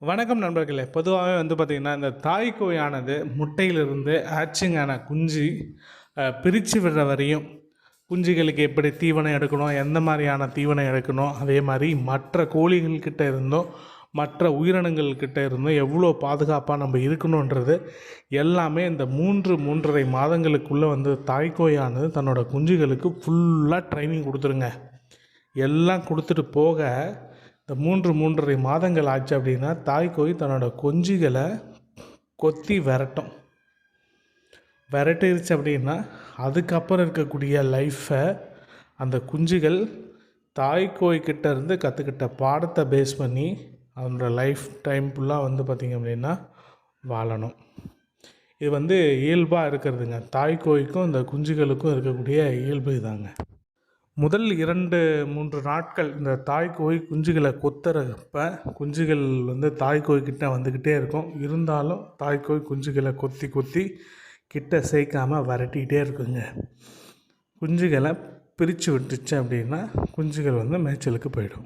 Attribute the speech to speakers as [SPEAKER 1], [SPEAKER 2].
[SPEAKER 1] வணக்கம் நண்பர்களே. பொதுவாகவே பார்த்திங்கன்னா, இந்த தாய்க்கோயானது முட்டையிலிருந்து ஹேட்சிங்கான குஞ்சு பிரித்து விடுற வரையும் குஞ்சுகளுக்கு எப்படி தீவனம் எடுக்கணும், எந்த மாதிரியான தீவனம் எடுக்கணும், அதே மாதிரி மற்ற கோழிகள்கிட்ட இருந்தும் மற்ற உயிரினங்கள்கிட்ட இருந்தும் எவ்வளோ பாதுகாப்பாக நம்ம இருக்கணுன்றது எல்லாமே இந்த 3-3.5 மாதங்களுக்குள்ளே தாய்க்கோயானது தன்னோட குஞ்சுகளுக்கு ஃபுல்லாக ட்ரைனிங் கொடுத்துருங்க. எல்லாம் கொடுத்துட்டு போக இந்த 3-3.5 மாதங்கள் ஆச்சு அப்படின்னா தாய்க்கோய் தன்னோட குஞ்சுகளை கொத்தி விரட்டிருச்சு அப்படின்னா அதுக்கப்புறம் இருக்கக்கூடிய லைஃப்பை அந்த குஞ்சுகள் தாய்க்கோய்கிட்ட இருந்து கற்றுக்கிட்ட பாடத்தை பேஸ் பண்ணி அதனோட லைஃப் டைம் ஃபுல்லாக பார்த்திங்க அப்படின்னா வாழணும். இது இயல்பாக இருக்கிறதுங்க. தாய்க்கோய்க்கும் இந்த குஞ்சுகளுக்கும் இருக்கக்கூடிய இயல்பு இதாங்க. முதல் 2-3 நாட்கள் இந்த தாய்க்கோய் குஞ்சுகளை கொத்துறப்ப குஞ்சுகள் தாய்க்கோய்கிட்ட வந்துக்கிட்டே இருக்கும். இருந்தாலும் தாய்க்கோய் குஞ்சுகளை கொத்தி கிட்ட சேர்க்காமல் விரட்டிகிட்டே இருக்குங்க. குஞ்சுகளை பிரித்து விட்டுச்சு அப்படின்னா குஞ்சுகள் மேய்ச்சலுக்கு போயிடும்.